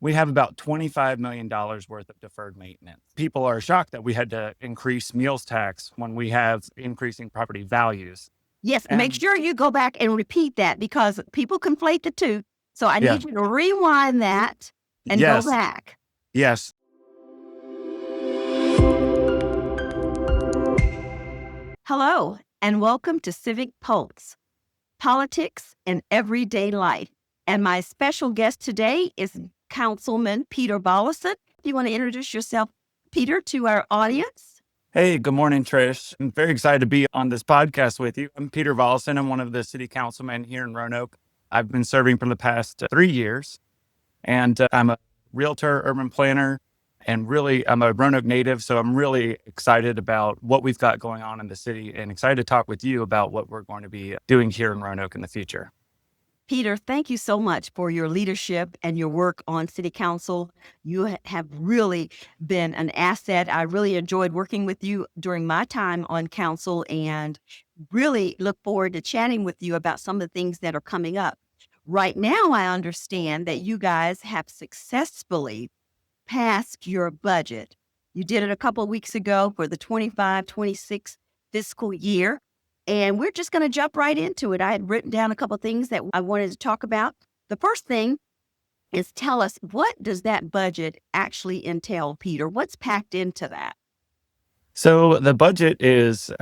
we have about $25 million worth of deferred maintenance. People are shocked that we had to increase meals tax when we have increasing property values. Yes, make And sure you go back and repeat that because people conflate the two. So I yeah, need you to rewind that and go yes, back. yes. Hello, and welcome to Civic Pulse, politics and everyday life. And my special guest today is Councilman Peter Volosin. Do you want to introduce yourself, Peter, to our audience? Hey, good morning, Trish. I'm very excited to be on this podcast with you. I'm Peter Volosin. I'm one of the city councilmen here in Roanoke. I've been serving for the past 3 years, and I'm a realtor, urban planner, and really, I'm a Roanoke native. So I'm really excited about what we've got going on in the city and excited to talk with you about what we're going to be doing here in Roanoke in the future. Peter, thank you so much for your leadership and your work on City Council. You have really been an asset. I really enjoyed working with you during my time on council and really look forward to chatting with you about some of the things that are coming up. Right now, I understand that you guys have successfully passed your budget. You did it a couple of weeks ago for the 25-26 fiscal year. And we're just going to jump right into it. I had written down a couple of things that I wanted to talk about. The first thing is tell us, what does that budget actually entail, Peter? What's packed into that? So the budget is,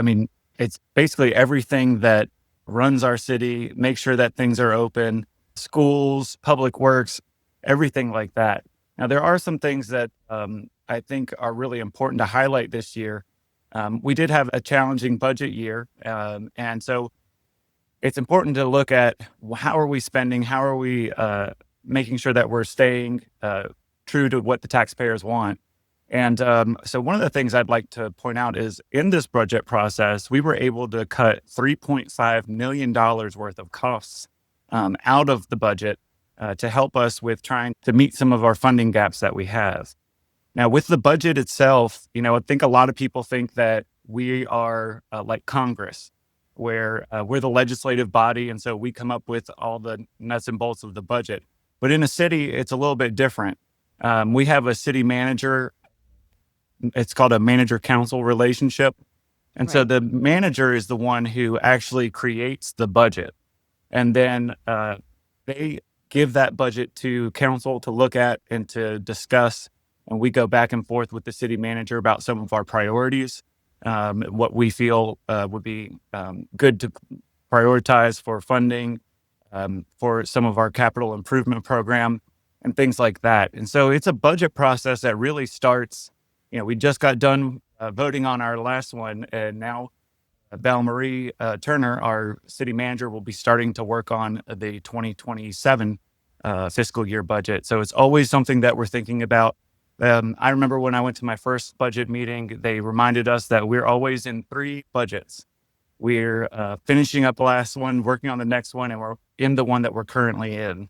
it's basically everything that runs our city, make sure that things are open, schools, public works, everything like that. Now, there are some things that I think are really important to highlight this year. We did have a challenging budget year. And so it's important to look at how are we spending? How are we making sure that we're staying true to what the taxpayers want? And so one of the things I'd like to point out is in this budget process, we were able to cut $3.5 million worth of costs out of the budget to help us with trying to meet some of our funding gaps that we have. Now, with the budget itself, I think a lot of people think that we are like Congress, where we're the legislative body. And so we come up with all the nuts and bolts of the budget. But in a city, it's a little bit different. We have a city manager. It's called a manager-council relationship. And so the manager is the one who actually creates the budget. And then they give that budget to council to look at and to discuss. And we go back and forth with the city manager about some of our priorities, what we feel would be good to prioritize for funding for some of our capital improvement program and things like that. And so it's a budget process that really starts, we just got done voting on our last one, and now Val Marie Turner, our city manager, will be starting to work on the 2027 fiscal year budget. So it's always something that we're thinking about. I remember when I went to my first budget meeting, they reminded us that we're always in 3 budgets. We're finishing up the last one, working on the next one, and we're in the one that we're currently in.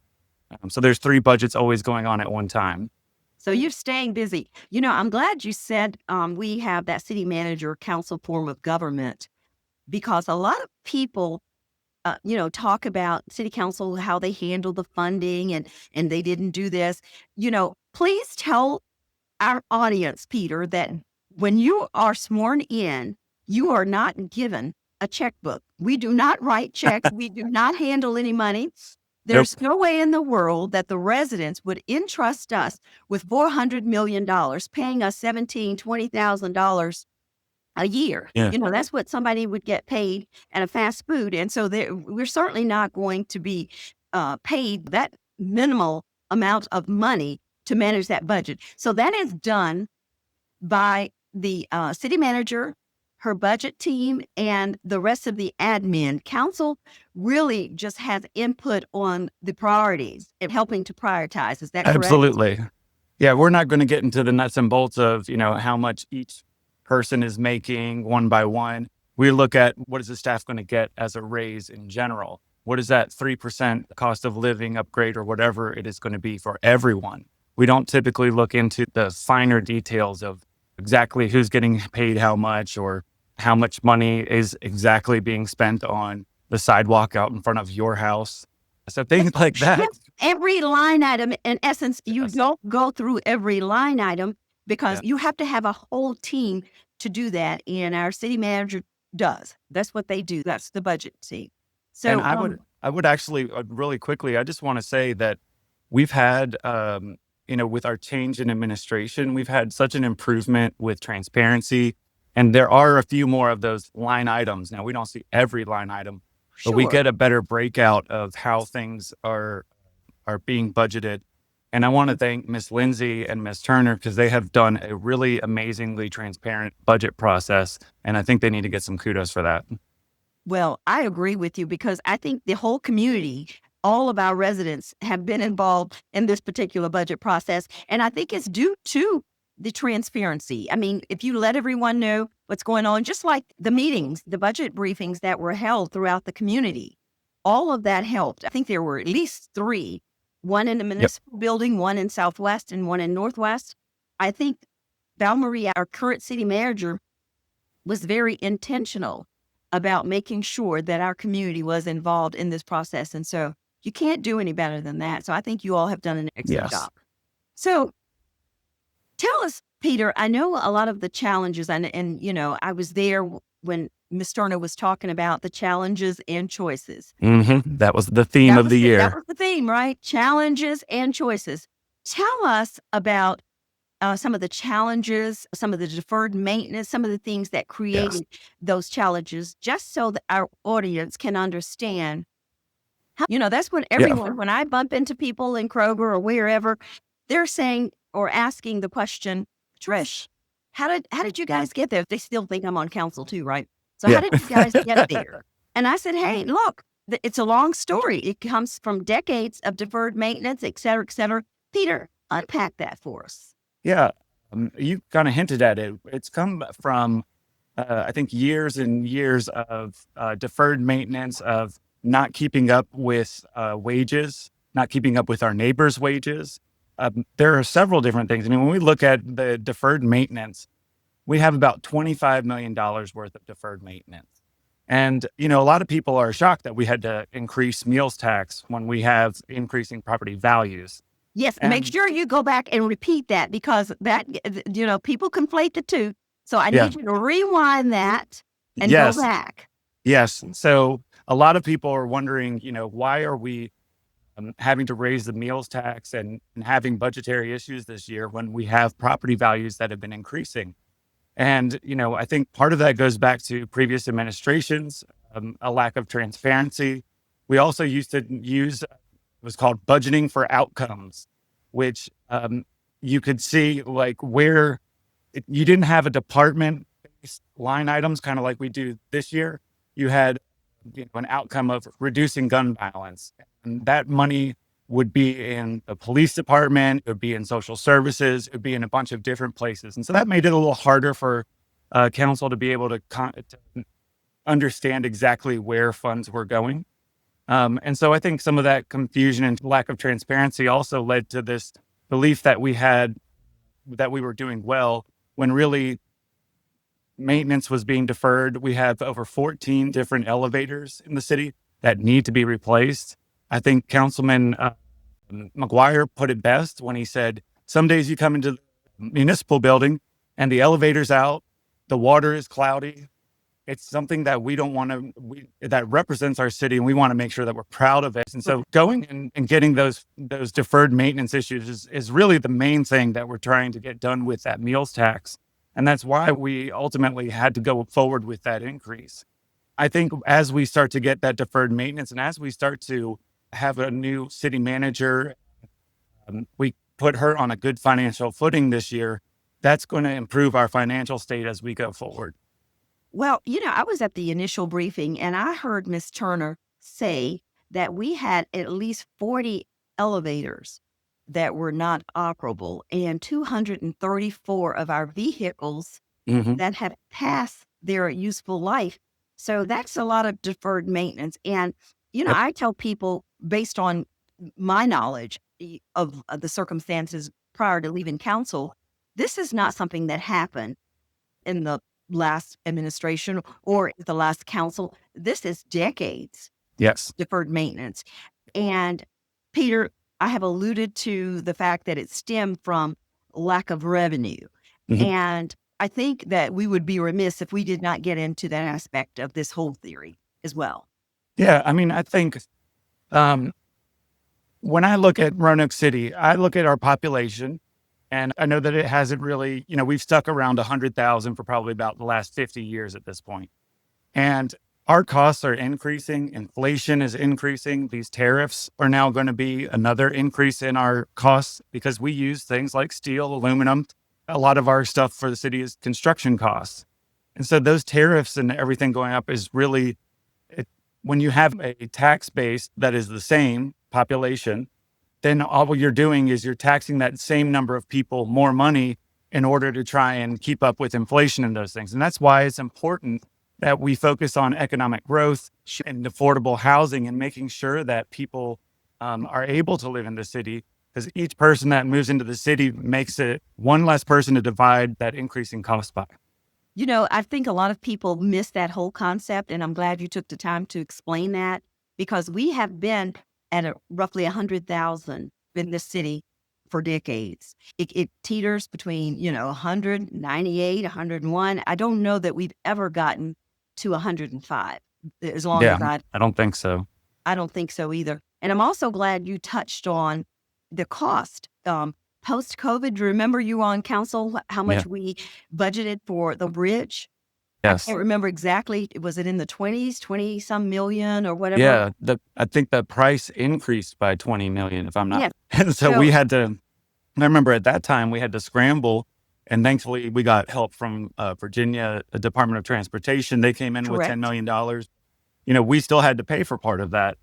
So there's 3 budgets always going on at one time. So you're staying busy. I'm glad you said we have that city manager council form of government, because a lot of people talk about city council, how they handle the funding and they didn't do this. Please tell our audience, Peter, that when you are sworn in, you are not given a checkbook. We do not write checks. We do not handle any money. There's no way in the world that the residents would entrust us with $400 million, paying us $17,000, $20,000 a year. Yeah. That's what somebody would get paid at a fast food. And so we're certainly not going to be paid that minimal amount of money to manage that budget. So that is done by the city manager, her budget team, and the rest of the admin. Council really just has input on the priorities and helping to prioritize. Is that correct? Absolutely. Yeah, we're not going to get into the nuts and bolts of, how much each person is making one by one. We look at what is the staff going to get as a raise in general. What is that 3% cost of living upgrade or whatever it is going to be for everyone? We don't typically look into the finer details of exactly who's getting paid how much or how much money is exactly being spent on the sidewalk out in front of your house. So things like that. Yes, every line item, in essence, you Yes. don't go through every line item because Yeah. you have to have a whole team to do that. And our city manager does. That's what they do. That's the budget team. And So, I would actually really quickly, I just want to say that we've had, with our change in administration, we've had such an improvement with transparency. And there are a few more of those line items. Now, we don't see every line item, but we sure. get a better breakout of how things are being budgeted. And I want to thank Miss Lindsay and Miss Turner because they have done a really amazingly transparent budget process. And I think they need to get some kudos for that. Well, I agree with you because I think the whole community, all of our residents have been involved in this particular budget process. And I think it's due to the transparency. I mean, if you let everyone know what's going on, just like the meetings, the budget briefings that were held throughout the community, all of that helped. I think there were at least three, one in the Yep. municipal building, one in Southwest, and one in Northwest. I think Val Marie, our current city manager, was very intentional about making sure that our community was involved in this process. And so you can't do any better than that. So I think you all have done an excellent Yes. job. So tell us, Peter, I know a lot of the challenges, and I was there when Ms. Turner was talking about the challenges and choices. That was the theme of the That year. was the theme, right? Challenges and choices. Tell us about some of the challenges, some of the deferred maintenance, some of the things that Yes. created those challenges, just so that our audience can understand how, that's what Yeah. everyone, when I bump into people in Kroger or wherever, they're saying or asking the question, Trish, how did you guys get there? They still think I'm on council too, right? So how Yeah. did you guys get there? And I said, hey, look, it's a long story. It comes from decades of deferred maintenance, et cetera, et cetera. Peter, unpack that for us. Yeah. You kind of hinted at it. It's come from, I think, years and years of deferred maintenance, of not keeping up with wages, not keeping up with our neighbors' wages. There are several different things. I mean, when we look at the deferred maintenance, we have about $25 million worth of deferred maintenance. And, a lot of people are shocked that we had to increase meals tax when we have increasing property values. Yes, make And sure you go back and repeat that because people conflate the two. So I yeah, need you to rewind that and go yes, back. yes. So a lot of people are wondering, why are we having to raise the meals tax and having budgetary issues this year when we have property values that have been increasing? And, I think part of that goes back to previous administrations, a lack of transparency. We also used to use, it was called budgeting for outcomes, which you could see like where you didn't have a department based line items, kind of like we do this year. You had an outcome of reducing gun violence, and that money would be in the police department, it would be in social services, it would be in a bunch of different places. And so that made it a little harder for council to be able to understand exactly where funds were going. And so I think some of that confusion and lack of transparency also led to this belief that we had that we were doing well when really maintenance was being deferred. We have over 14 different elevators in the city that need to be replaced. I think Councilman McGuire put it best when he said, some days you come into the municipal building and the elevator's out, the water is cloudy. It's something that we don't want to, that represents our city, and we want to make sure that we're proud of it. And so going and getting those deferred maintenance issues is really the main thing that we're trying to get done with that meals tax. And that's why we ultimately had to go forward with that increase. I think as we start to get that deferred maintenance and as we start to have a new city manager, we put her on a good financial footing this year, that's going to improve our financial state as we go forward. Well, I was at the initial briefing and I heard Ms. Turner say that we had at least 40 elevators that were not operable and 234 of our vehicles Hmm. that have passed their useful life. So that's a lot of deferred maintenance. And, Yep. I tell people based on my knowledge of the circumstances prior to leaving council, this is not something that happened in the last administration or the last council. This is decades Yes. deferred maintenance. And Peter, I have alluded to the fact that it stemmed from lack of revenue. Mhm. And I think that we would be remiss if we did not get into that aspect of this whole theory as well. Yeah, I mean, I think um, when I look at Roanoke City, I look at our population, and I know that it hasn't really, we've stuck around 100,000 for probably about the last 50 years at this point. And our costs are increasing. Inflation is increasing. These tariffs are now going to be another increase in our costs because we use things like steel, aluminum. A lot of our stuff for the city is construction costs. And so those tariffs and everything going up is really, it, when you have a tax base that is the same population, then all you're doing is you're taxing that same number of people more money in order to try and keep up with inflation and those things. And that's why it's important that we focus on economic growth and affordable housing and making sure that people are able to live in the city, because each person that moves into the city makes it one less person to divide that increasing cost by. I think a lot of people miss that whole concept, and I'm glad you took the time to explain that because we have been at roughly 100,000 in this city for decades. It teeters between, 198, 101. I don't know that we've ever gotten to 105 as long Yeah, as I I don't think so. I don't think so either. And I'm also glad you touched on the cost. Post COVID, remember you were on council, how Yeah. much we budgeted for the bridge? I Yes. can't remember exactly. Was it in the 20s, 20 some million or whatever? Yeah. I think the price increased by 20 million, if I'm not. Yes. And so So, we had to, I remember at that time we had to scramble, and thankfully we got help from Virginia Department of Transportation. They came in with $10 correct. million. We still had to pay for part of that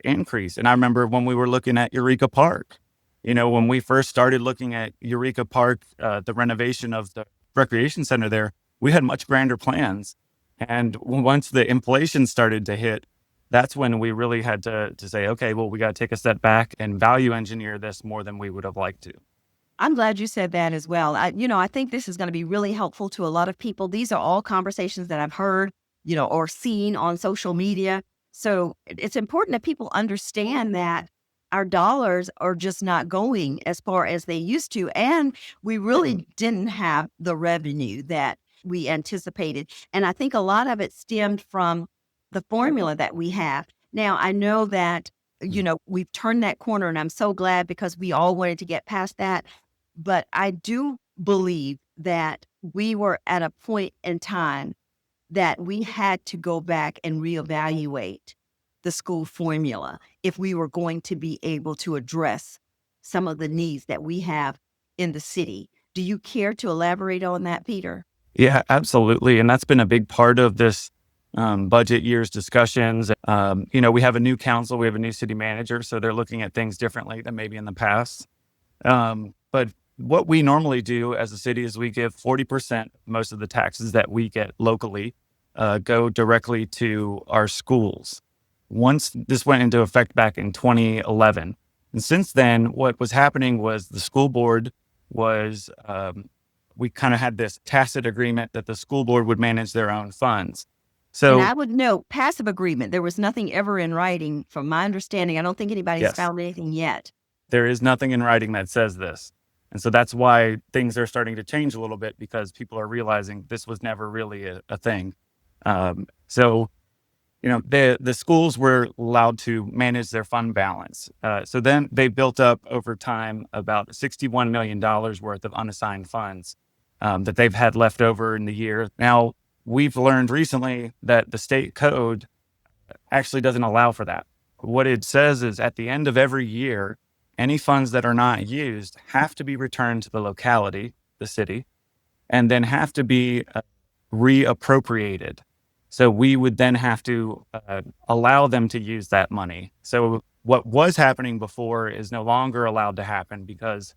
increase. And I remember when we were looking at Eureka Park, when we first started looking at Eureka Park, the renovation of the recreation center there, we had much grander plans. And once the inflation started to hit, that's when we really had to say, okay, well, we got to take a step back and value engineer this more than we would have liked to. I'm glad you said that as well. I think this is going to be really helpful to a lot of people. These are all conversations that I've heard, or seen on social media. So it's important that people understand that our dollars are just not going as far as they used to. And we really didn't have the revenue that we anticipated. And I think a lot of it stemmed from the formula that we have. Now, I know that, we've turned that corner, and I'm so glad because we all wanted to get past that, but I do believe that we were at a point in time that we had to go back and reevaluate the school formula if we were going to be able to address some of the needs that we have in the city. Do you care to elaborate on that, Peter? Yeah, absolutely. And that's been a big part of this budget year's discussions. We have a new council, we have a new city manager, so they're looking at things differently than maybe in the past. But what we normally do as a city is we give 40%, most of the taxes that we get locally go directly to our schools. Once this went into effect back in 2011. And since then, what was happening was the school board was, we kind of had this tacit agreement that the school board would manage their own funds. And So, I would note passive agreement. There was nothing ever in writing, from my understanding. I don't think anybody's yes, found anything yet. there is nothing in writing that says this. And so that's why things are starting to change a little bit, because people are realizing this was never really a thing. So the schools were allowed to manage their fund balance. So then they built up over time about $61 million worth of unassigned funds that they've had left over in the year. Now, we've learned recently that the state code actually doesn't allow for that. What it says is at the end of every year, any funds that are not used have to be returned to the locality, the city, and then have to be reappropriated. So we would then have to allow them to use that money. So what was happening before is no longer allowed to happen, because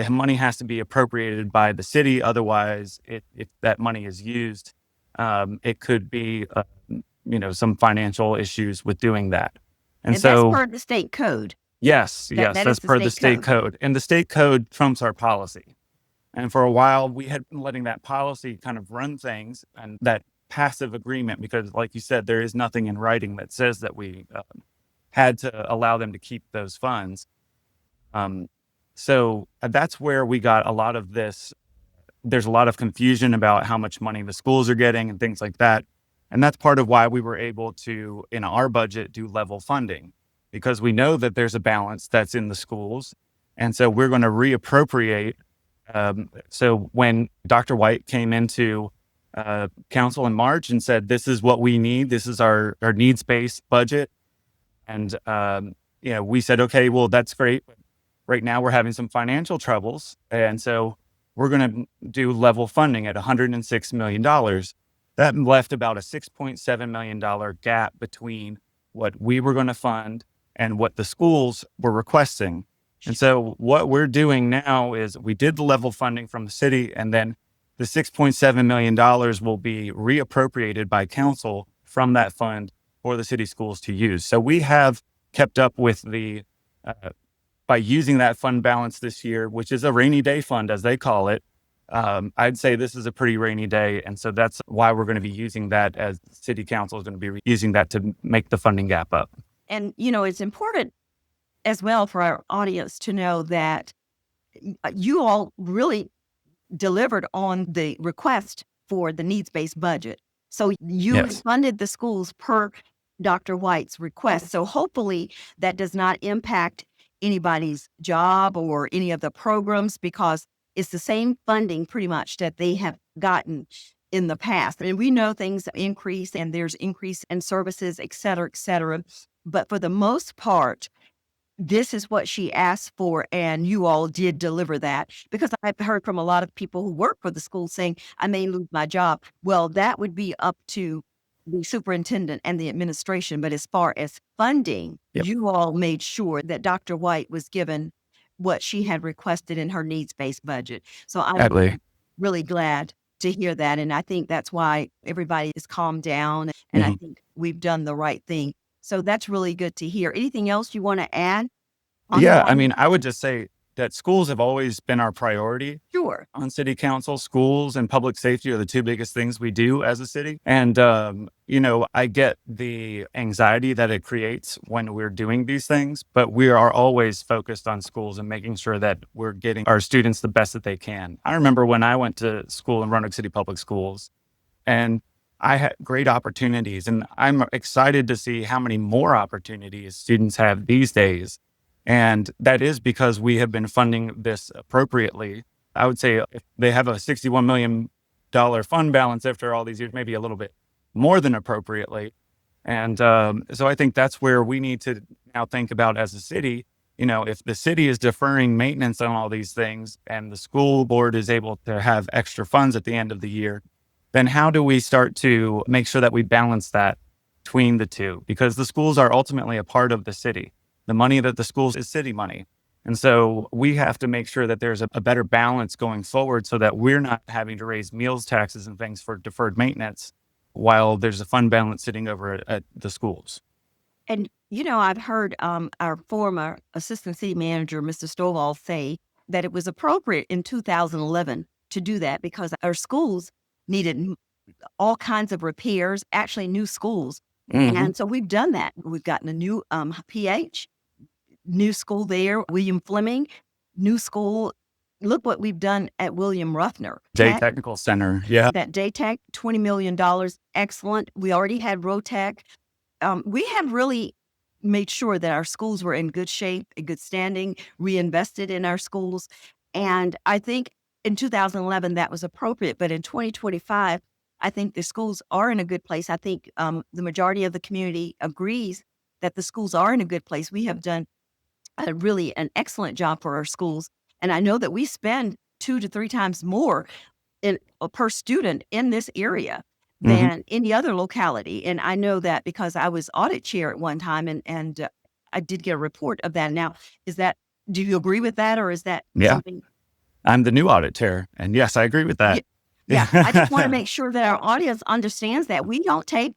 money has to be appropriated by the city. Otherwise, if that money is used, it could be, some financial issues with doing that. And And that's so, per the state code. yes, That yes, that is that's the per the state state code. code. And the state code trumps our policy. And for a while, we had been letting that policy kind of run things, and that passive agreement, because like you said, there is nothing in writing that says that we had to allow them to keep those funds. So that's where we got a lot of this. There's a lot of confusion about how much money the schools are getting and things like that. And that's part of why we were able to, in our budget, do level funding, because we know that there's a balance that's in the schools. And so we're going to reappropriate. So when Dr. White came into council in March and said, this is what we need, this is our needs-based budget. And, we said, okay, well, that's great. Right now we're having some financial troubles. And so we're going to do level funding at $106 million. That left about a $6.7 million gap between what we were going to fund and what the schools were requesting. And so what we're doing now is we did the level funding from the city, and then the $6.7 million will be reappropriated by council from that fund for the city schools to use. So we have kept up with the by using that fund balance this year, which is a rainy day fund, as they call it. I'd say this is a pretty rainy day. And so that's why we're going to be using that, as city council is going to be using that to make the funding gap up. And, it's important as well for our audience to know that you all really delivered on the request for the needs-based budget. So you Yes. funded the schools per Dr. White's request. So hopefully that does not impact anybody's job or any of the programs, because it's the same funding pretty much that they have gotten in the past. And we know things increase and there's increase in services, et cetera, et cetera. But for the most part, this is what she asked for, and you all did deliver that. Because I've heard from a lot of people who work for the school saying, I may lose my job. Well, that would be up to the superintendent and the administration. But as far as funding, Yep. you all made sure that Dr. White was given what she had requested in her needs-based budget. So I'm Exactly. really glad to hear that. And I think that's why everybody is calmed down. And I Mhm. think we've done the right thing. So that's really good to hear. Anything else you want to add on Yeah. that? I would just say that schools have always been our priority Sure. on city council. Schools and public safety are the two biggest things we do as a city. And, I get the anxiety that it creates when we're doing these things, but we are always focused on schools and making sure that we're getting our students the best that they can. I remember when I went to school in Roanoke City Public Schools, and I had great opportunities, and I'm excited to see how many more opportunities students have these days. And that is because we have been funding this appropriately. I would say if they have a $61 million fund balance after all these years, maybe a little bit more than appropriately. And so I think that's where we need to now think about as a city. If the city is deferring maintenance on all these things and the school board is able to have extra funds at the end of the year, then how do we start to make sure that we balance that between the two? Because the schools are ultimately a part of the city. The money that the schools is city money. And so we have to make sure that there's a better balance going forward so that we're not having to raise meals taxes and things for deferred maintenance while there's a fund balance sitting over at the schools. And, I've heard our former assistant city manager, Mr. Stovall, say that it was appropriate in 2011 to do that because our schools needed all kinds of repairs, actually new schools. Mm-hmm. And so we've done that. We've gotten a new PH, new school there, William Fleming, new school. Look what we've done at William Ruffner. Day Technical Center. Yeah. That Day Tech, $20 million. Excellent. We already had Rotech. We have really made sure that our schools were in good shape, in good standing, reinvested in our schools. And I think in 2011, that was appropriate. But in 2025, I think the schools are in a good place. I think the majority of the community agrees that the schools are in a good place. We have done really an excellent job for our schools. And I know that we spend 2 to 3 times more per student in this area than any other locality. And I know that because I was audit chair at one time and I did get a report of that. Now, do you agree with that, or is that something? I'm the new audit chair. And yes, I agree with that. Yeah. I just want to make sure that our audience understands that we don't take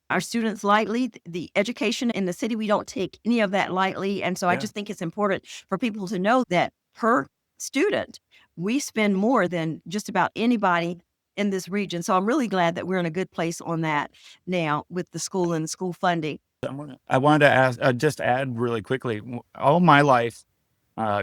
our students lightly. The education in the city, we don't take any of that lightly. And so I just think it's important for people to know that per student, we spend more than just about anybody in this region. So I'm really glad that we're in a good place on that now with the school and school funding. I wanted to ask, just add really quickly. All my life,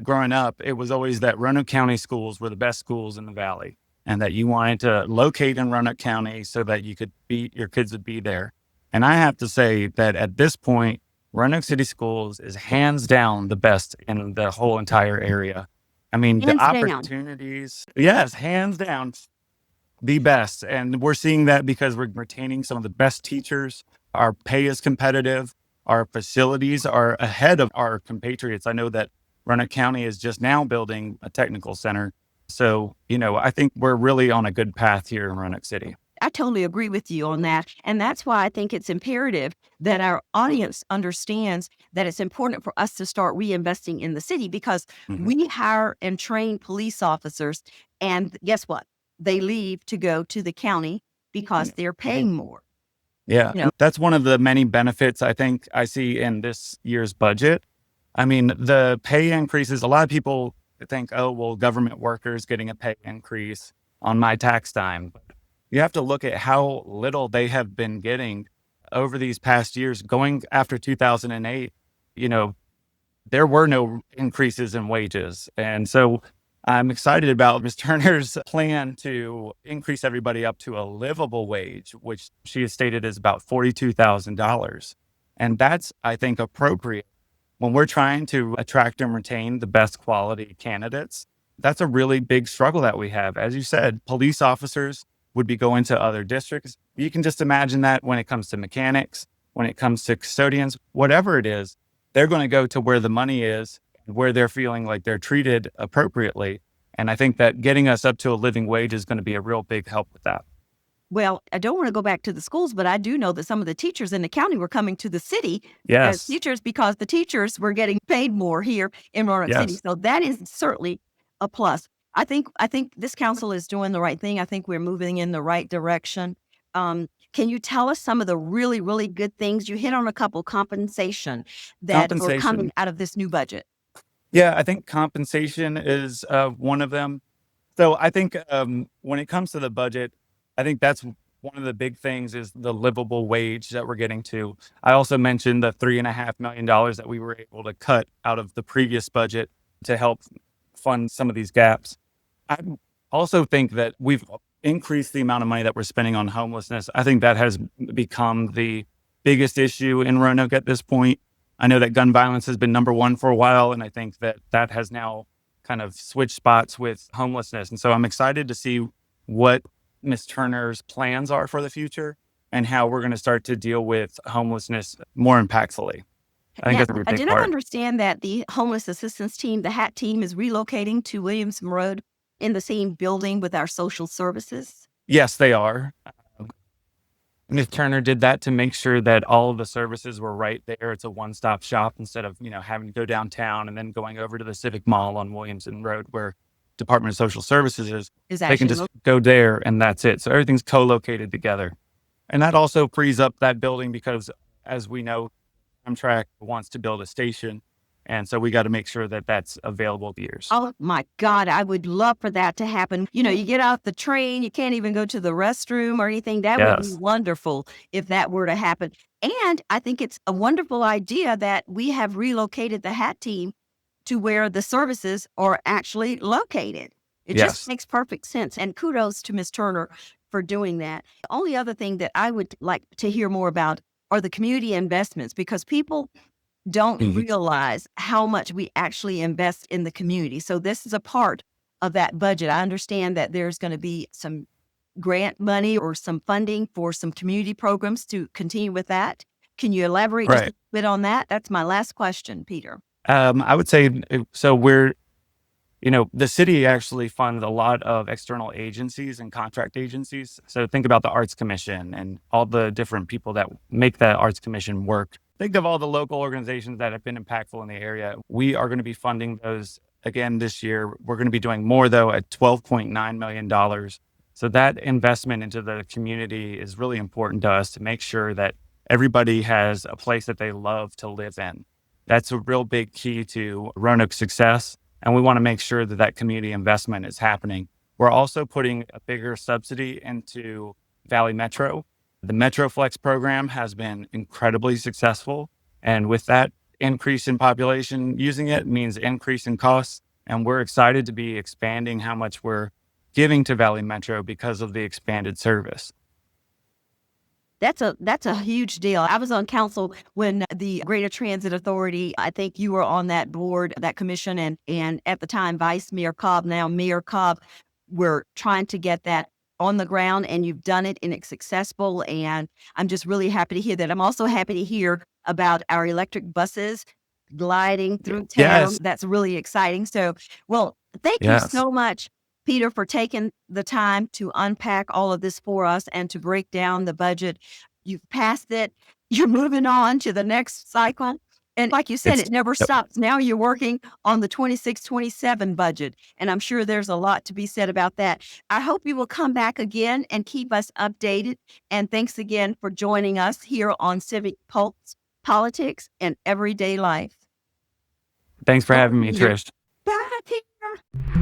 growing up, it was always that Roanoke County schools were the best schools in the valley, and that you wanted to locate in Roanoke County so that your kids would be there. And I have to say that at this point, Roanoke City Schools is hands down the best in the whole entire area. I mean, the Hands down. opportunities, yes, hands down the best. And we're seeing that because we're retaining some of the best teachers. Our pay is competitive. Our facilities are ahead of our compatriots. I know that Roanoke County is just now building a technical center. So, I think we're really on a good path here in Roanoke City. I totally agree with you on that. And that's why I think it's imperative that our audience understands that it's important for us to start reinvesting in the city, because Mhm. we hire and train police officers. And guess what? They leave to go to the county because Yeah. they're paying more. Yeah. You know, And that's one of the many benefits I think I see in this year's budget. I mean, the pay increases, a lot of people think, oh, well, government workers getting a pay increase on my tax time. But you have to look at how little they have been getting over these past years. Going after 2008, you know, there were no increases in wages. And so I'm excited about Ms. Turner's plan to increase everybody up to a livable wage, which she has stated is about $42,000. And that's, I think, appropriate when we're trying to attract and retain the best quality candidates. That's a really big struggle that we have. As you said, police officers would be going to other districts. You can just imagine that when it comes to mechanics, when it comes to custodians, whatever it is, they're going to go to where the money is, where they're feeling like they're treated appropriately. And I think that getting us up to a living wage is going to be a real big help with that. well, I don't want to go back to the schools, but I do know that some of the teachers in the county were coming to the city as Yes. teachers because the teachers were getting paid more here in Roanoke City. Yes. So that is certainly a plus. I think this council is doing the right thing. I think we're moving in the right direction. Can you tell us some of the really, really good things? You hit on a couple: compensation that are coming Compensation. out of this new budget. Yeah, I think compensation is one of them. So I think when it comes to the budget, I think that's one of the big things is the livable wage that we're getting to. I also mentioned the $3.5 million that we were able to cut out of the previous budget to help fund some of these gaps. I also think that we've increased the amount of money that we're spending on homelessness. I think that has become the biggest issue in Roanoke at this point. I know that gun violence has been number one for a while, and I think that that has now kind of switched spots with homelessness. And so I'm excited to see what Ms. Turner's plans are for the future and how we're going to start to deal with homelessness more impactfully. I think Now, that's a really I big did not part. understand that the homeless assistance team, the HAT team, is relocating to Williamson Road in the same building with our social services. Yes, they are. Ms. Turner did that to make sure that all of the services were right there. It's a one-stop shop instead of, having to go downtown and then going over to the Civic Mall on Williamson Road where Department of Social Services is. Is They can actually just go there and that's it. So everything's co-located together. And that also frees up that building because, as we know, Amtrak wants to build a station. And so we got to make sure that that's available to years. Oh my God, I would love for that to happen. You get off the train, you can't even go to the restroom or anything. That would be Yes. wonderful if that were to happen. And I think it's a wonderful idea that we have relocated the HAT team to where the services are actually located. It just Yes. makes perfect sense. And kudos to Ms. Turner for doing that. The only other thing that I would like to hear more about are the community investments, because people don't Mhm. realize how much we actually invest in the community. So this is a part of that budget. I understand that there's going to be some grant money or some funding for some community programs to continue with that. Can you elaborate just a Right. bit on that? That's my last question, Peter. I would say so. The city actually funds a lot of external agencies and contract agencies. So think about the Arts Commission and all the different people that make that Arts Commission work. Think of all the local organizations that have been impactful in the area. We are going to be funding those again this year. We're going to be doing more, though, at $12.9 million. So that investment into the community is really important to us to make sure that everybody has a place that they love to live in. That's a real big key to Roanoke's success. And we want to make sure that that community investment is happening. We're also putting a bigger subsidy into Valley Metro. The MetroFlex program has been incredibly successful. And with that increase in population using it means increase in costs. And we're excited to be expanding how much we're giving to Valley Metro because of the expanded service. That's a huge deal. I was on council when the Greater Transit Authority, I think you were on that board, that commission, and at the time, Vice Mayor Cobb, now Mayor Cobb, were trying to get that on the ground, and you've done it and it's successful. And I'm just really happy to hear that. I'm also happy to hear about our electric buses gliding through town. Yes. That's really exciting. So, well, thank you Yes. so much, Peter, for taking the time to unpack all of this for us and to break down the budget. You've passed it. You're moving on to the next cycle. And like you said, It's it never yep. stops. Now you're working on the 26-27 budget. And I'm sure there's a lot to be said about that. I hope you will come back again and keep us updated. And thanks again for joining us here on Civic Pulse, Politics, and Everyday Life. Thanks for having me, You're Trish. back here.